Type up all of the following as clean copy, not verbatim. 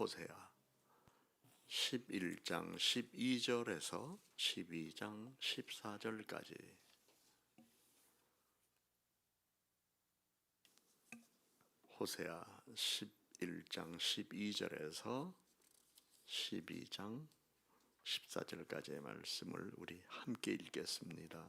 호세아 11장 12절에서 12장 14절까지. 호세아 11장 12절에서 12장 14절까지의 말씀을 우리 함께 읽겠습니다.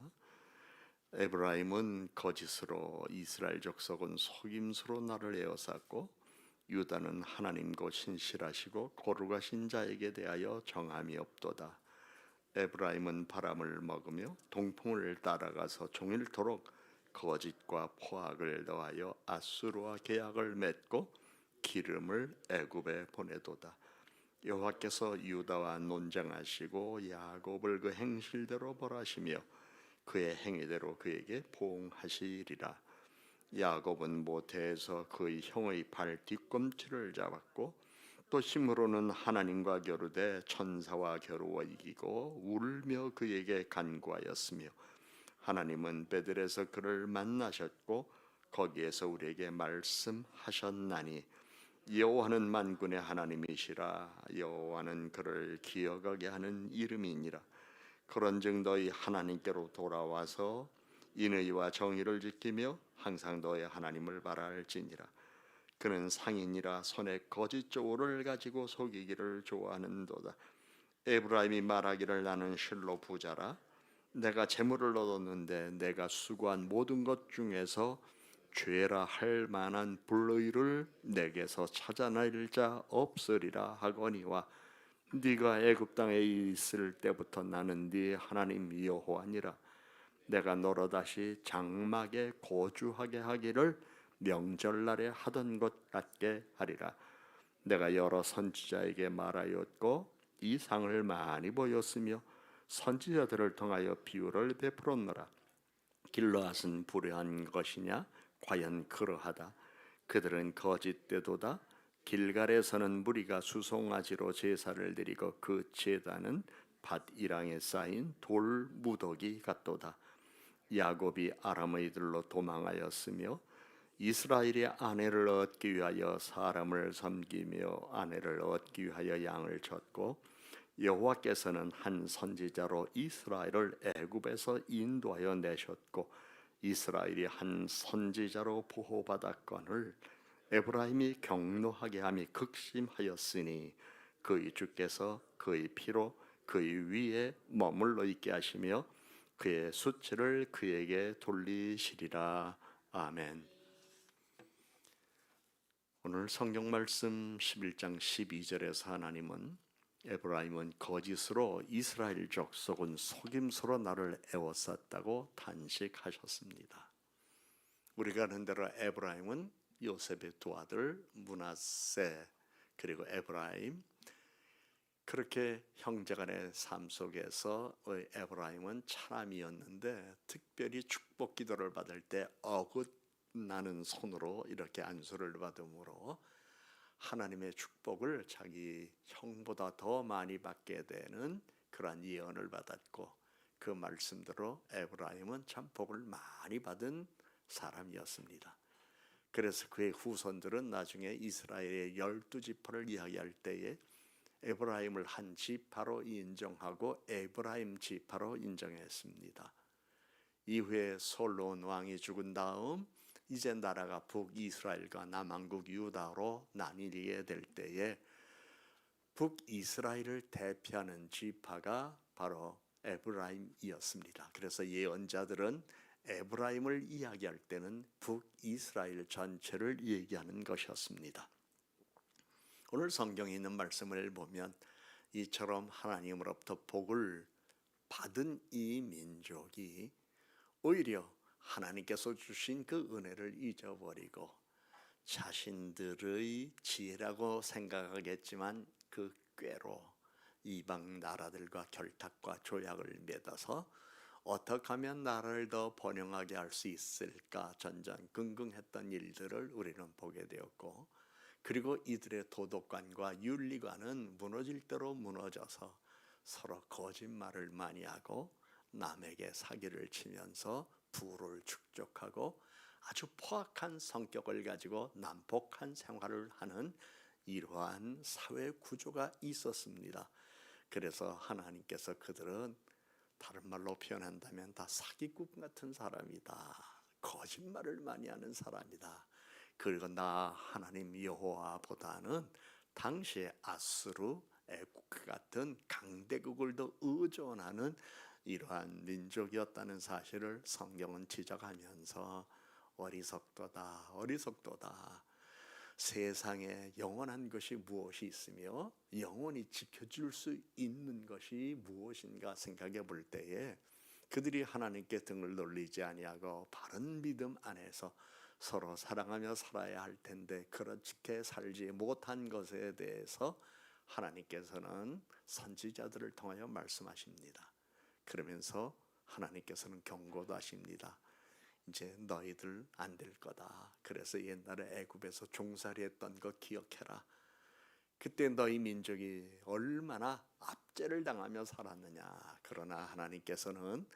에브라임은 거짓으로, 이스라엘 족속은 속임수로 나를 에워쌌고, 유다는 하나님과 신실하시고 거룩하신 자에게 대하여 정함이 없도다. 에브라임은 바람을 먹으며 동풍을 따라가서 종일토록 거짓과 포악을 더하여 아수르와 계약을 맺고 기름을 애굽에 보내도다. 여호와께서 유다와 논쟁하시고 야곱을 그 행실대로 벌하시며 그의 행위대로 그에게 보응하시리라. 야곱은 모태에서 그의 형의 발 뒤꿈치를 잡았고, 또 힘으로는 하나님과 겨루되 천사와 겨루어 이기고 울며 그에게 간구하였으며, 하나님은 베들에서 그를 만나셨고 거기에서 우리에게 말씀하셨나니, 여호와는 만군의 하나님이시라. 여호와는 그를 기억하게 하는 이름이니라. 그런즉 너희 하나님께로 돌아와서 인의와 정의를 지키며 항상 너의 하나님을 바랄지니라. 그는 상인이라 손에 거짓 조를 가지고 속이기를 좋아하는도다. 에브라임이 말하기를 나는 실로 부자라. 내가 재물을 얻었는데 내가 수고한 모든 것 중에서 죄라 할 만한 불의를 내게서 찾아낼 자 없으리라 하거니와, 네가 애굽 땅에 있을 때부터 나는 네 하나님 여호와니라. 내가 너로 다시 장막에 거주하게 하기를 명절날에 하던 것 같게 하리라. 내가 여러 선지자에게 말하였고 이상을 많이 보였으며 선지자들을 통하여 비유를 베풀었노라. 길르앗은 불의한 것이냐? 과연 그러하다. 그들은 거짓되도다. 길갈에서는 무리가 수송아지로 제사를 드리고 그 제단은 밭이랑에 쌓인 돌 무더기 같도다. 야곱이 아람의 들로 도망하였으며 이스라엘이 아내를 얻기 위하여 사람을 섬기며 아내를 얻기 위하여 양을 쳤고, 여호와께서는 한 선지자로 이스라엘을 애굽에서 인도하여 내셨고 이스라엘이 한 선지자로 보호받았거늘 에브라임이 경노하게 함이 극심하였으니 그의 주께서 그의 피로 그의 위에 머물러 있게 하시며 그의 수치를 그에게 돌리시리라. 아멘. 오늘 성경 말씀 11장 12절에서 하나님은 에브라임은 거짓으로, 이스라엘 족속은 속임수로 나를 에워쌌다고 단식하셨습니다. 우리가 아는 대로 에브라임은 요셉의 두 아들 므낫세 그리고 에브라임, 그렇게 형제간의 삶 속에서 에브라임은 차남이었는데, 특별히 축복 기도를 받을 때 어긋나는 손으로 이렇게 안수를 받음으로 하나님의 축복을 자기 형보다 더 많이 받게 되는 그러한 예언을 받았고, 그 말씀대로 에브라임은 참 복을 많이 받은 사람이었습니다. 그래서 그의 후손들은 나중에 이스라엘의 12지파를 이야기할 때에 에브라임을 한 지파로 인정하고 에브라임 지파로 인정했습니다. 이후에 솔로몬 왕이 죽은 다음 이제 나라가 북이스라엘과 남왕국 유다로 나뉘게 될 때에 북이스라엘을 대표하는 지파가 바로 에브라임이었습니다. 그래서 예언자들은 에브라임을 이야기할 때는 북이스라엘 전체를 얘기하는 것이었습니다. 오늘 성경에 있는 말씀을 보면 이처럼 하나님으로부터 복을 받은 이 민족이 오히려 하나님께서 주신 그 은혜를 잊어버리고 자신들의 지혜라고 생각하겠지만 그 꾀로 이방 나라들과 결탁과 조약을 맺어서 어떻게 하면 나라를 더 번영하게 할 수 있을까 전전긍긍했던 일들을 우리는 보게 되었고, 그리고 이들의 도덕관과 윤리관은 무너질 대로 무너져서 서로 거짓말을 많이 하고 남에게 사기를 치면서 부를 축적하고 아주 포악한 성격을 가지고 난폭한 생활을 하는 이러한 사회 구조가 있었습니다. 그래서 하나님께서 그들은 다른 말로 표현한다면 다 사기꾼 같은 사람이다. 거짓말을 많이 하는 사람이다. 그리고 나 하나님 여호와보다는 당시에 아수르, 애국 같은 강대국을 더 의존하는 이러한 민족이었다는 사실을 성경은 지적하면서 어리석도다, 어리석도다. 세상에 영원한 것이 무엇이 있으며 영원히 지켜줄 수 있는 것이 무엇인가 생각해 볼 때에 그들이 하나님께 등을 돌리지 아니하고 바른 믿음 안에서 서로 사랑하며 살아야 할 텐데 그렇게 살지 못한 것에 대해서 하나님께서는 선지자들을 통하여 말씀하십니다. 그러면서 하나님께서는 경고도 하십니다. 이제 너희들 안 될 거다. 그래서 옛날에 애굽에서 종살이했던 거 기억해라. 그때 너희 민족이 얼마나 압제를 당하며 살았느냐. 그러나 하나님께서는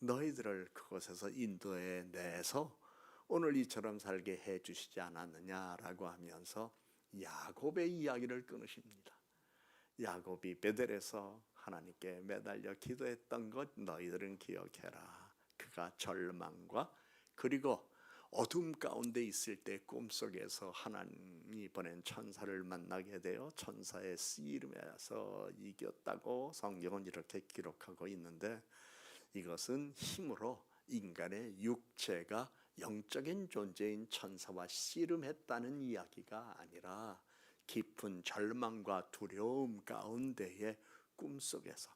너희들을 그곳에서 인도해 내서 오늘 이처럼 살게 해주시지 않았느냐라고 하면서 야곱의 이야기를 끊으십니다. 야곱이 베델에서 하나님께 매달려 기도했던 것 너희들은 기억해라. 그가 절망과 그리고 어둠 가운데 있을 때 꿈속에서 하나님이 보낸 천사를 만나게 되어 천사의 씨름에서 이겼다고 성경은 이렇게 기록하고 있는데, 이것은 힘으로 인간의 육체가 영적인 존재인 천사와 씨름했다는 이야기가 아니라 깊은 절망과 두려움 가운데의 꿈속에서,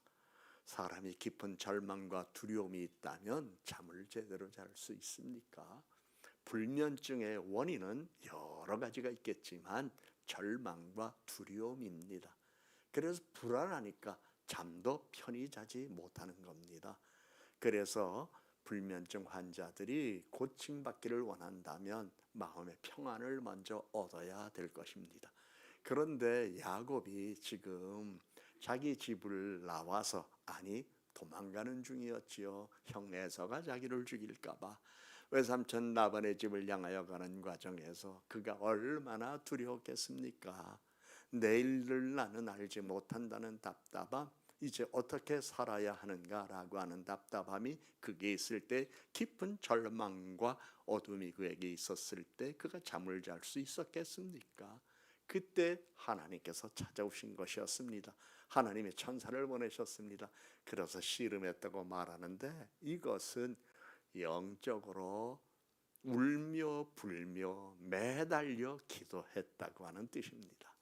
사람이 깊은 절망과 두려움이 있다면 잠을 제대로 잘 수 있습니까? 불면증의 원인은 여러 가지가 있겠지만 절망과 두려움입니다. 그래서 불안하니까 잠도 편히 자지 못하는 겁니다. 그래서 불면증 환자들이 고침받기를 원한다면 마음의 평안을 먼저 얻어야 될 것입니다. 그런데 야곱이 지금 자기 집을 나와서, 아니 도망가는 중이었지요. 형 에서가 자기를 죽일까봐 외삼촌 라반의 집을 향하여 가는 과정에서 그가 얼마나 두려웠겠습니까? 내일을 나는 알지 못한다는 답답함, 이제 어떻게 살아야 하는가라고 하는 답답함이 그게 있을 때, 깊은 절망과 어둠이 그에게 있었을 때 그가 잠을 잘 수 있었겠습니까? 그때 하나님께서 찾아오신 것이었습니다. 하나님의 천사를 보내셨습니다. 그래서 씨름했다고 말하는데 이것은 영적으로 울며 불며 매달려 기도했다고 하는 뜻입니다.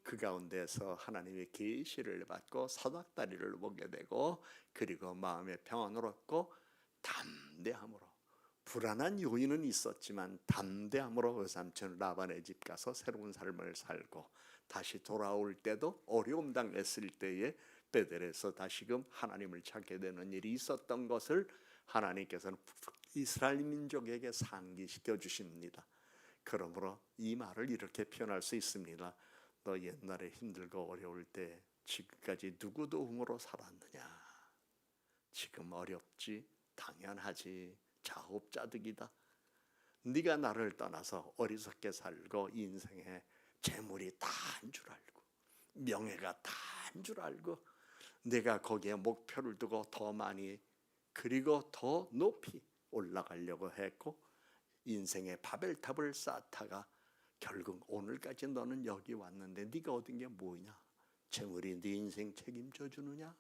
그 가운데서 하나님의 계시를 받고 사닥다리를 보게 되고, 그리고 마음의 평안을 얻고 담대함으로, 불안한 요인은 있었지만 담대함으로 외삼촌 라반의 집 가서 새로운 삶을 살고, 다시 돌아올 때도 어려움 당했을 때에 베델에서 다시금 하나님을 찾게 되는 일이 있었던 것을 하나님께서는 이스라엘 민족에게 상기시켜 주십니다. 그러므로 이 말을 이렇게 표현할 수 있습니다. 너 옛날에 힘들고 어려울 때 지금까지 누구 도움으로 살았느냐? 지금 어렵지? 당연하지. 자업자득이다. 네가 나를 떠나서 어리석게 살고 인생에 재물이 다인 줄 알고 명예가 다인 줄 알고 내가 거기에 목표를 두고 더 많이 그리고 더 높이 올라가려고 했고 인생의 바벨탑을 쌓다가 결국 오늘까지 너는 여기 왔는데 네가 얻은 게 뭐냐? 재물이 네 인생 책임져 주느냐?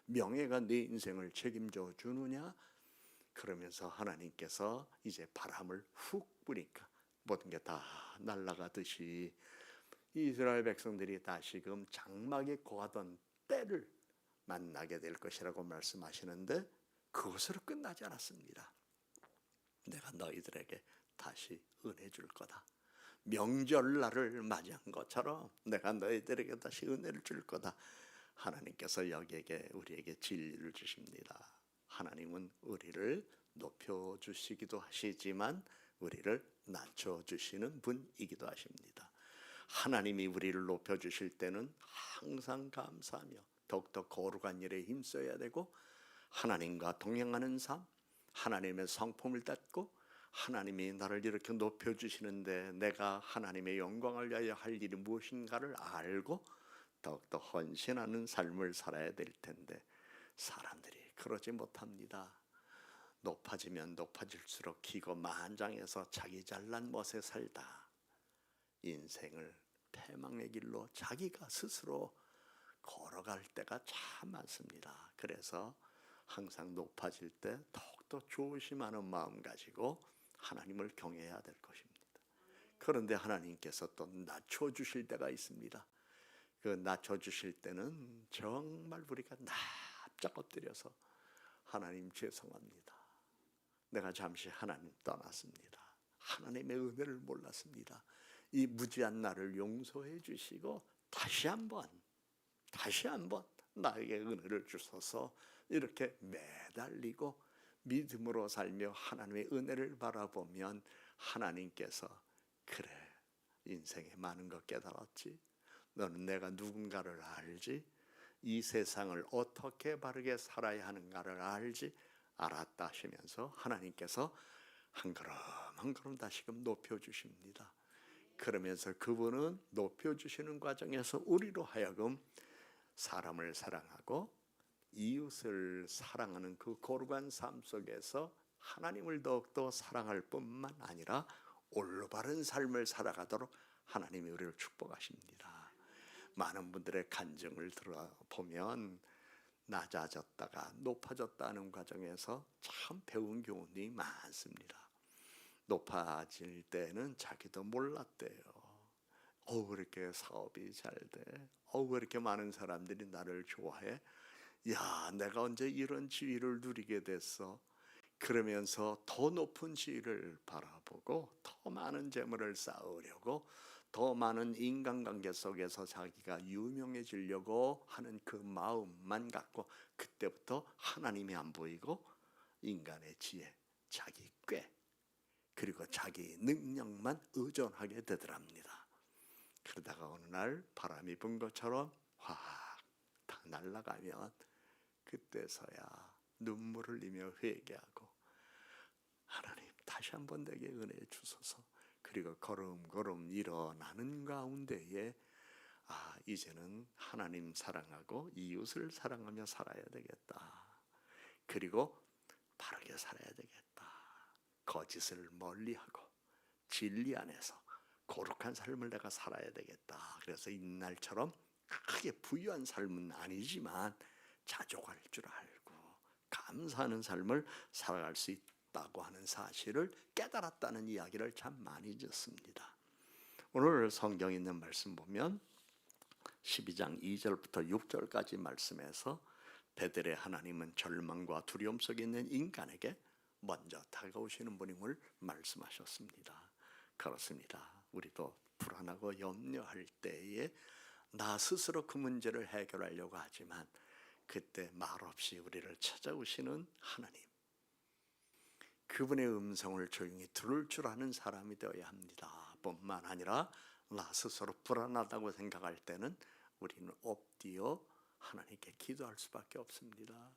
명예가 네 인생을 책임져 주느냐? 그러면서 하나님께서 이제 바람을 훅 부니까 모든 게 다 날아가듯이 이스라엘 백성들이 다시금 장막에 거하던 때를 만나게 될 것이라고 말씀하시는데, 그것으로 끝나지 않았습니다. 내가 너희들에게 다시 은혜 줄 거다. 명절날을 맞이한 것처럼 내가 너희들에게 다시 은혜를 줄 거다. 하나님께서 여기에게 우리에게 진리를 주십니다. 하나님은 우리를 높여주시기도 하시지만 우리를 낮춰주시는 분이기도 하십니다. 하나님이 우리를 높여주실 때는 항상 감사하며 더욱더 거룩한 일에 힘써야 되고, 하나님과 동행하는 삶, 하나님의 성품을 닦고 하나님이 나를 이렇게 높여주시는데 내가 하나님의 영광을 위하여 할 일이 무엇인가를 알고 더욱더 헌신하는 삶을 살아야 될 텐데 사람들이 그러지 못합니다. 높아지면 높아질수록 기고만장해서 자기 잘난 멋에 살다 인생을 패망의 길로 자기가 스스로 걸어갈 때가 참 많습니다. 그래서 항상 높아질 때 더욱더 조심하는 마음 가지고 하나님을 경외해야 될 것입니다. 그런데 하나님께서 또 낮춰주실 때가 있습니다. 그 낮춰주실 때는 정말 우리가 납작 엎드려서 하나님 죄송합니다. 내가 잠시 하나님 떠났습니다. 하나님의 은혜를 몰랐습니다. 이 무지한 나를 용서해 주시고 다시 한번 나에게 은혜를 주셔서 이렇게 매달리고 믿음으로 살며 하나님의 은혜를 바라보면 하나님께서 그래 인생에 많은 것 깨달았지. 너는 내가 누군가를 알지. 이 세상을 어떻게 바르게 살아야 하는가를 알지. 알았다 하시면서 하나님께서 한 걸음 한 걸음 다시금 높여주십니다. 그러면서 그분은 높여주시는 과정에서 우리로 하여금 사람을 사랑하고 이웃을 사랑하는 그 거룩한 삶 속에서 하나님을 더욱더 사랑할 뿐만 아니라 올바른 삶을 살아가도록 하나님이 우리를 축복하십니다. 많은 분들의 간증을 들어보면 낮아졌다가 높아졌다는 과정에서 참 배운 교훈이 많습니다. 높아질 때는 자기도 몰랐대요. 왜 이렇게 사업이 잘 돼? 왜 이렇게 많은 사람들이 나를 좋아해? 야, 내가 언제 이런 지위를 누리게 됐어? 그러면서 더 높은 지위를 바라보고 더 많은 재물을 쌓으려고 더 많은 인간관계 속에서 자기가 유명해지려고 하는 그 마음만 갖고 그때부터 하나님이 안 보이고 인간의 지혜, 자기 꾀 그리고 자기 능력만 의존하게 되더랍니다. 그러다가 어느 날 바람이 분 것처럼 확 다 날아가면 그때서야 눈물을 흘리며 회개하고 하나님 다시 한번 내게 은혜 주소서. 그리고 걸음걸음 일어나는 가운데에 이제는 하나님 사랑하고 이웃을 사랑하며 살아야 되겠다. 그리고 바르게 살아야 되겠다. 거짓을 멀리하고 진리 안에서 거룩한 삶을 내가 살아야 되겠다. 그래서 이날처럼 크게 부유한 삶은 아니지만 자족할 줄 알고 감사하는 삶을 살아갈 수 있다고 하는 사실을 깨달았다는 이야기를 참 많이 듣습니다. 오늘 성경에 있는 말씀 보면 12장 2절부터 6절까지 말씀에서 베델의 하나님은 절망과 두려움 속에 있는 인간에게 먼저 다가오시는 분임을 말씀하셨습니다. 그렇습니다. 우리도 불안하고 염려할 때에 나 스스로 그 문제를 해결하려고 하지만 그때 말없이 우리를 찾아오시는 하나님, 그분의 음성을 조용히 들을 줄 아는 사람이 되어야 합니다. 뿐만 아니라 나 스스로 불안하다고 생각할 때는 우리는 엎드려 하나님께 기도할 수밖에 없습니다.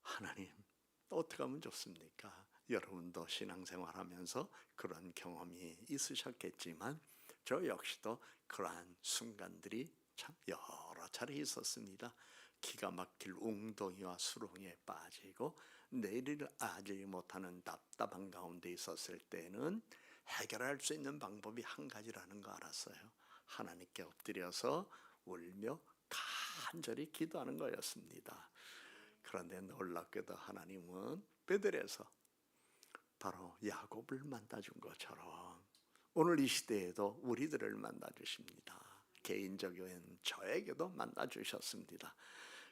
하나님, 어떻게 하면 좋습니까? 여러분도 신앙생활하면서 그런 경험이 있으셨겠지만 저 역시도 그러한 순간들이 참 여러 차례 있었습니다. 기가 막힐 웅덩이와 수렁에 빠지고 내리를 아지 못하는 답답한 가운데 있었을 때는 해결할 수 있는 방법이 한 가지라는 거 알았어요. 하나님께 엎드려서 울며 간절히 기도하는 거였습니다. 그런데 놀랍게도 하나님은 베델에서 바로 야곱을 만나준 것처럼 오늘 이 시대에도 우리들을 만나주십니다. 개인적인 저에게도 만나주셨습니다.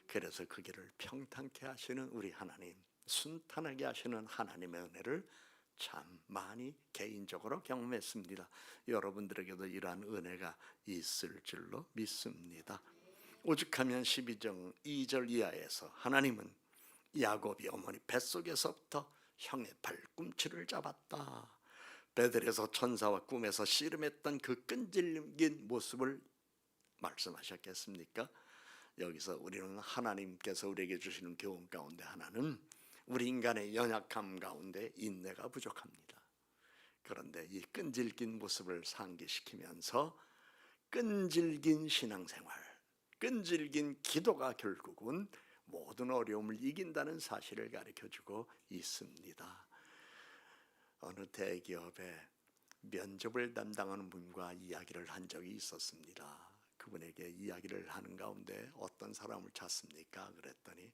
그래서 그 길을 평탄케 하시는 우리 하나님, 순탄하게 하시는 하나님의 은혜를 참 많이 개인적으로 경험했습니다. 여러분들에게도 이러한 은혜가 있을 줄로 믿습니다. 오죽하면 12장 2절 이하에서 하나님은 야곱이 어머니 뱃속에서부터 형의 발꿈치를 잡았다. 베델에서 천사와 꿈에서 씨름했던 그 끈질긴 모습을 말씀하셨겠습니까? 여기서 우리는 하나님께서 우리에게 주시는 교훈 가운데 하나는 우리 인간의 연약함 가운데 인내가 부족합니다. 그런데 이 끈질긴 모습을 상기시키면서 끈질긴 신앙생활, 끈질긴 기도가 결국은 모든 어려움을 이긴다는 사실을 가르쳐주고 있습니다. 어느 대기업에 면접을 담당하는 분과 이야기를 한 적이 있었습니다. 그분에게 이야기를 하는 가운데 어떤 사람을 찾습니까? 그랬더니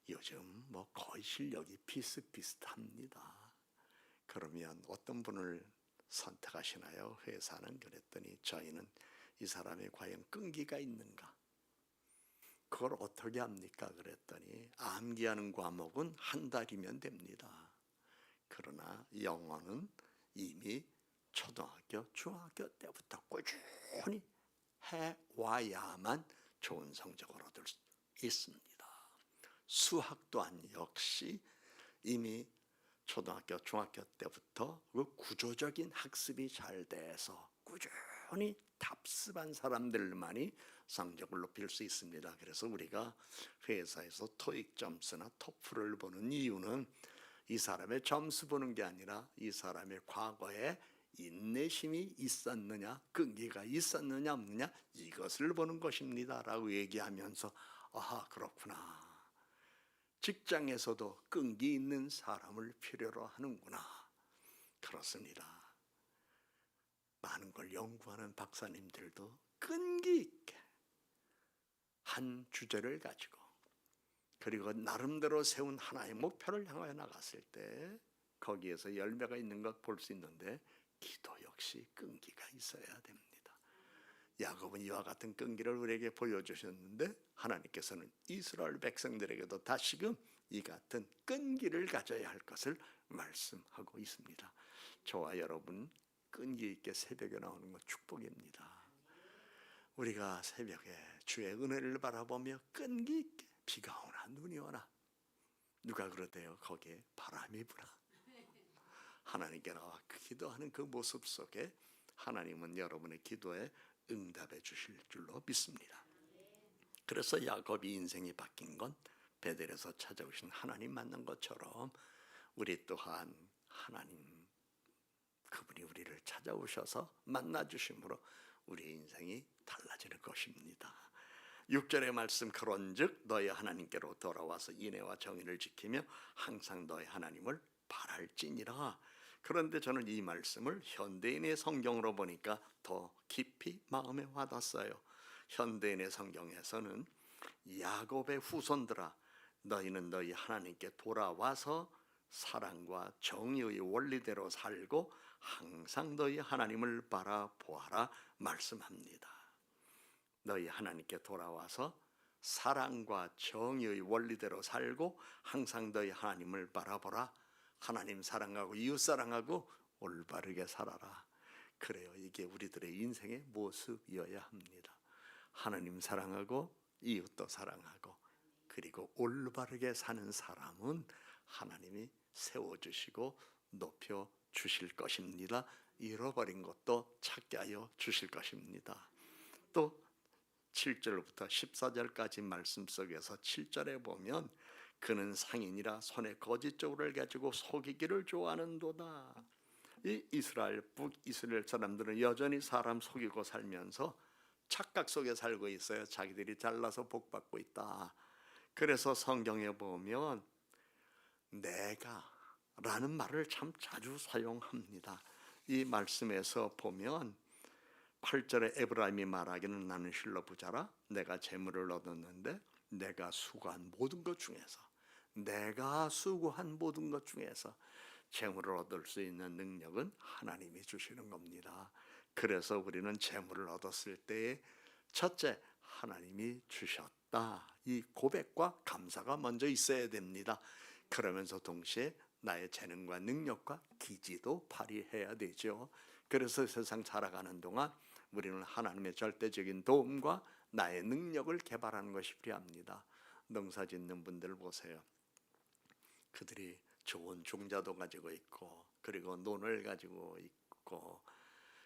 요즘 뭐 거의 실력이 비슷비슷합니다. 그러면 어떤 분을 선택하시나요? 회사는. 그랬더니 저희는 이 사람이 과연 끈기가 있는가? 그걸 어떻게 합니까? 그랬더니 암기하는 과목은 한 달이면 됩니다. 그러나 영어는 이미 초등학교, 중학교 때부터 꾸준히 해와야만 좋은 성적을 얻을 수 있습니다. 수학 또한 역시 이미 초등학교, 중학교 때부터 그 구조적인 학습이 잘 돼서 꾸준히 답습한 사람들만이 성적을 높일 수 있습니다. 그래서 우리가 회사에서 토익 점수나 토플을 보는 이유는 이 사람의 점수 보는 게 아니라 이 사람의 과거에 인내심이 있었느냐, 끈기가 있었느냐 없느냐 이것을 보는 것입니다 라고 얘기하면서 아하, 그렇구나. 직장에서도 끈기 있는 사람을 필요로 하는구나. 그렇습니다. 많은 걸 연구하는 박사님들도 끈기 있게 한 주제를 가지고 그리고 나름대로 세운 하나의 목표를 향하여 나갔을 때 거기에서 열매가 있는 것 볼 수 있는데 기도 역시 끈기가 있어야 됩니다. 야곱은 이와 같은 끈기를 우리에게 보여주셨는데 하나님께서는 이스라엘 백성들에게도 다시금 이 같은 끈기를 가져야 할 것을 말씀하고 있습니다. 저와 여러분 끈기 있게 새벽에 나오는 것 축복입니다. 우리가 새벽에 주의 은혜를 바라보며 끈기 있게 비가 오나 눈이 오나 누가 그러대요? 거기에 바람이 불어. 하나님께 나와 기도하는 그 모습 속에 하나님은 여러분의 기도에 응답해 주실 줄로 믿습니다. 그래서 야곱이 인생이 바뀐 건 베델에서 찾아오신 하나님 만난 것처럼 우리 또한 하나님 그분이 우리를 찾아오셔서 만나주심으로 우리 인생이 달라지는 것입니다. 6절의 말씀 그런즉 너희 하나님께로 돌아와서 인애와 정의를 지키며 항상 너희 하나님을 바랄지니라. 그런데 저는 이 말씀을 현대인의 성경으로 보니까 더 깊이 마음에 와닿았어요. 현대인의 성경에서는 야곱의 후손들아 너희는 너희 하나님께 돌아와서 사랑과 정의의 원리대로 살고 항상 너희 하나님을 바라보아라 말씀합니다. 너희 하나님께 돌아와서 사랑과 정의의 원리대로 살고 항상 너희 하나님을 바라보라. 하나님 사랑하고 이웃 사랑하고 올바르게 살아라. 그래요. 이게 우리들의 인생의 모습이어야 합니다. 하나님 사랑하고 이웃도 사랑하고 그리고 올바르게 사는 사람은 하나님이 세워주시고 높여주실 것입니다. 잃어버린 것도 찾게 하여 주실 것입니다. 또 7절부터 14절까지 말씀 속에서 7절에 보면 그는 상인이라 손에 거짓저울을 가지고 속이기를 좋아하는도다. 이 이스라엘 북이스라엘 사람들은 여전히 사람 속이고 살면서 착각 속에 살고 있어요. 자기들이 잘나서 복 받고 있다. 그래서 성경에 보면 내가 라는 말을 참 자주 사용합니다. 이 말씀에서 보면 8절에 에브라임이 말하기는 나는 실로 부자라 내가 재물을 얻었는데 내가 수고한 모든 것 중에서 재물을 얻을 수 있는 능력은 하나님이 주시는 겁니다. 그래서 우리는 재물을 얻었을 때에 첫째 하나님이 주셨다. 이 고백과 감사가 먼저 있어야 됩니다. 그러면서 동시에 나의 재능과 능력과 기지도 발휘해야 되죠. 그래서 세상 살아가는 동안 우리는 하나님의 절대적인 도움과 나의 능력을 개발하는 것이 필요합니다. 농사 짓는 분들 보세요. 그들이 좋은 종자도 가지고 있고 그리고 논을 가지고 있고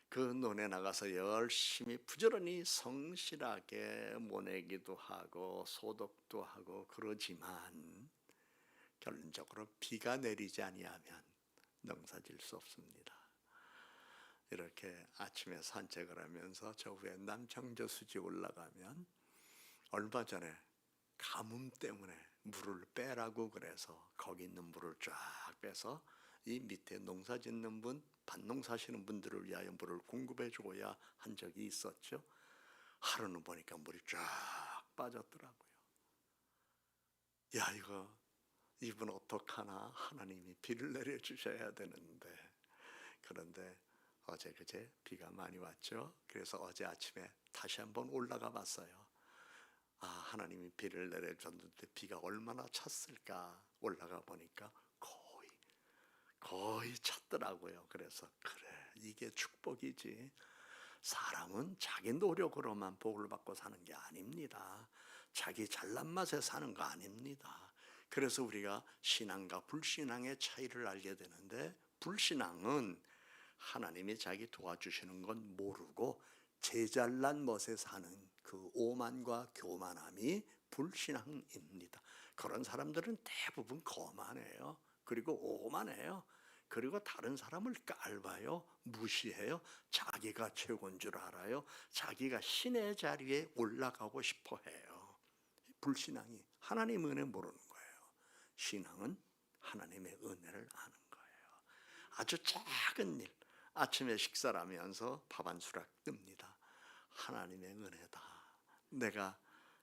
그 논에 나가서 열심히 부지런히 성실하게 모내기도 하고 소독도 하고 그러지만 결론적으로 비가 내리지 아니하면 농사 질 수 없습니다. 이렇게 아침에 산책을 하면서 저 위에 남창저 수지 올라가면 얼마 전에 가뭄 때문에 물을 빼라고 그래서 거기 있는 물을 쫙 빼서 이 밑에 농사 짓는 분, 밭농사 하시는 분들을 위하여 물을 공급해 줘야 한 적이 있었죠. 하루는 보니까 물이 쫙 빠졌더라고요. 야, 이분 어떡하나. 하나님이 비를 내려주셔야 되는데. 그런데 어제 그제 비가 많이 왔죠. 그래서 어제 아침에 다시 한번 올라가 봤어요. 아, 하나님이 비를 내려줬는데 비가 얼마나 찼을까. 올라가 보니까 거의 찼더라고요. 그래서 그래, 이게 축복이지. 사람은 자기 노력으로만 복을 받고 사는 게 아닙니다. 자기 잘난 맛에 사는 거 아닙니다. 그래서 우리가 신앙과 불신앙의 차이를 알게 되는데, 불신앙은 하나님이 자기 도와주시는 건 모르고 제 잘난 멋에 사는 그 오만과 교만함이 불신앙입니다. 그런 사람들은 대부분 거만해요. 그리고 오만해요. 그리고 다른 사람을 깔봐요. 무시해요. 자기가 최고인 줄 알아요. 자기가 신의 자리에 올라가고 싶어 해요. 불신앙이 하나님 은혜 모르는 거예요. 신앙은 하나님의 은혜를 아는 거예요. 아주 작은 일, 아침에 식사를 하면서 밥 한 수락 뜹니다. 하나님의 은혜다. 내가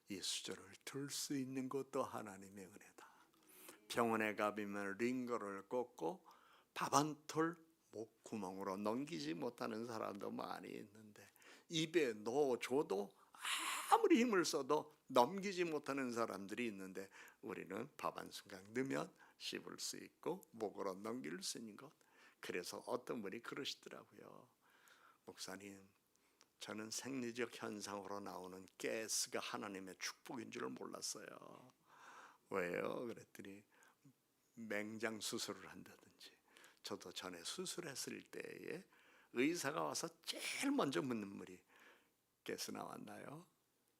이 수저를 들 수 있는 것도 하나님의 은혜다. 병원에 가면 링거를 꽂고 밥 한 톨 목구멍으로 넘기지 못하는 사람도 많이 있는데, 입에 넣어줘도 아무리 힘을 써도 넘기지 못하는 사람들이 있는데, 우리는 밥 한 숟갈 넣으면 씹을 수 있고 목으로 넘길 수 있는 것. 그래서 어떤 분이 그러시더라고요. 목사님, 저는 생리적 현상으로 나오는 가스가 하나님의 축복인 줄 몰랐어요. 왜요? 그랬더니 맹장 수술을 한다든지. 저도 전에 수술했을 때에 의사가 와서 제일 먼저 묻는 말이 가스 나왔나요?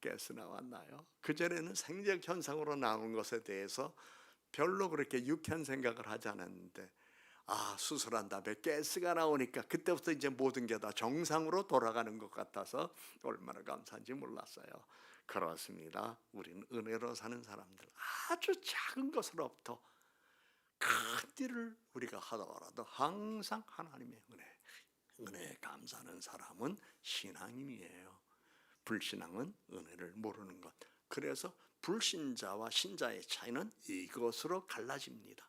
가스 나왔나요? 그전에는 생리적 현상으로 나오는 것에 대해서 별로 그렇게 유쾌한 생각을 하지 않았는데, 수술한 다음에 가스가 나오니까 그때부터 이제 모든 게 다 정상으로 돌아가는 것 같아서 얼마나 감사한지 몰랐어요. 그렇습니다. 우리는 은혜로 사는 사람들, 아주 작은 것으로부터 큰 일을 우리가 하더라도 항상 하나님의 은혜에 감사하는 사람은 신앙인이에요. 불신앙은 은혜를 모르는 것. 그래서 불신자와 신자의 차이는 이것으로 갈라집니다.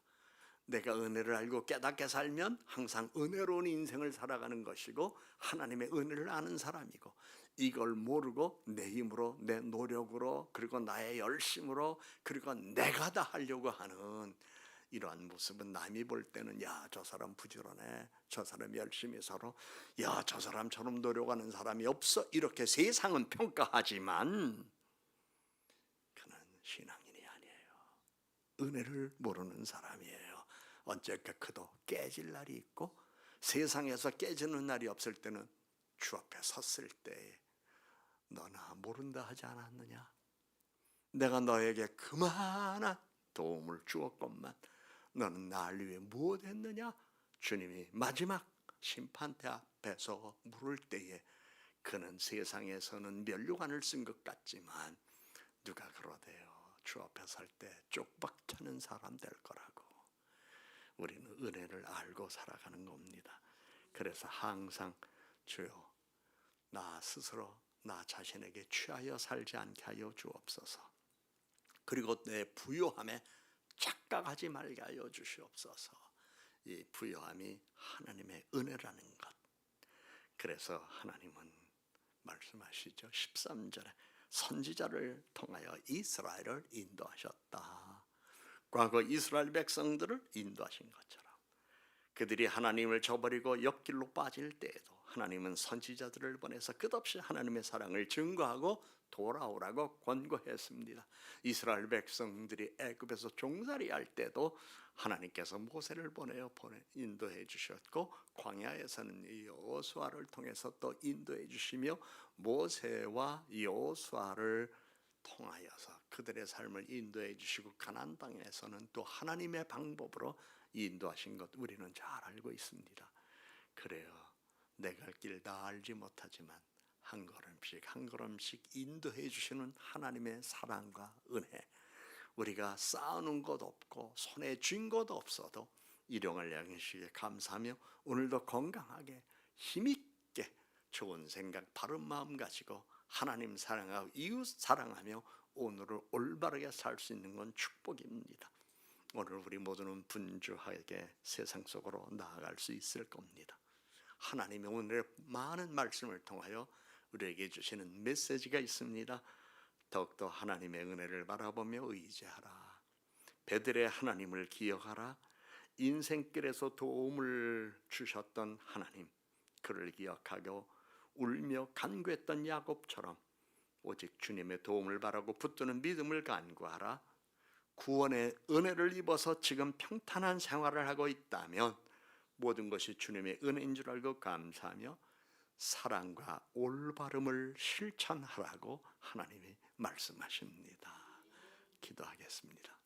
내가 은혜를 알고 깨닫게 살면 항상 은혜로운 인생을 살아가는 것이고, 하나님의 은혜를 아는 사람이고, 이걸 모르고 내 힘으로, 내 노력으로, 그리고 나의 열심으로, 그리고 내가 다 하려고 하는 이러한 모습은 남이 볼 때는 야, 저 사람 부지런해, 저 사람 열심히 살아, 야, 저 사람처럼 노력하는 사람이 없어, 이렇게 세상은 평가하지만 그는 신앙인이 아니에요. 은혜를 모르는 사람이에요. 언제까 그도 깨질 날이 있고, 세상에서 깨지는 날이 없을 때는 주 앞에 섰을 때에 너 나 모른다 하지 않았느냐? 내가 너에게 그만한 도움을 주었건만 너는 나를 위해 무엇 했느냐? 주님이 마지막 심판대 앞에서 물을 때에 그는 세상에서는 면류관을 쓴 것 같지만 누가 그러대요. 주 앞에 설 때 쪽박 차는 사람 될 거라고. 우리는 은혜를 알고 살아가는 겁니다. 그래서 항상 주여, 나 스스로 나 자신에게 취하여 살지 않게 하여 주옵소서. 그리고 내 부요함에 착각하지 말게 하여 주시옵소서. 이 부요함이 하나님의 은혜라는 것. 그래서 하나님은 말씀하시죠. 13절에 선지자를 통하여 이스라엘을 인도하셨다. 과거 이스라엘 백성들을 인도하신 것처럼 그들이 하나님을 저버리고 옆길로 빠질 때에도 하나님은 선지자들을 보내서 끝없이 하나님의 사랑을 증거하고 돌아오라고 권고했습니다. 이스라엘 백성들이 애굽에서 종살이 할 때도 하나님께서 모세를 보내어 인도해 주셨고, 광야에서는 여호수아를 통해서 또 인도해 주시며, 모세와 여호수아를 통하여서 그들의 삶을 인도해 주시고, 가나안 땅에서는 또 하나님의 방법으로 인도하신 것 우리는 잘 알고 있습니다. 그래요. 내 갈 길 다 알지 못하지만 한 걸음씩 한 걸음씩 인도해 주시는 하나님의 사랑과 은혜, 우리가 쌓아놓은 것 없고 손에 쥔 것 없어도 일용할 양식에 감사하며 오늘도 건강하게 힘있게 좋은 생각 바른 마음 가지고 하나님 사랑하고 이웃 사랑하며 오늘을 올바르게 살 수 있는 건 축복입니다. 오늘 우리 모두는 분주하게 세상 속으로 나아갈 수 있을 겁니다. 하나님의 오늘의 많은 말씀을 통하여 우리에게 주시는 메시지가 있습니다. 더욱더 하나님의 은혜를 바라보며 의지하라. 베들의 하나님을 기억하라. 인생길에서 도움을 주셨던 하나님, 그를 기억하고 울며 간구했던 야곱처럼 오직 주님의 도움을 바라고 붙드는 믿음을 간구하라. 구원의 은혜를 입어서 지금 평탄한 생활을 하고 있다면 모든 것이 주님의 은혜인 줄 알고 감사하며 사랑과 올바름을 실천하라고 하나님이 말씀하십니다. 기도하겠습니다.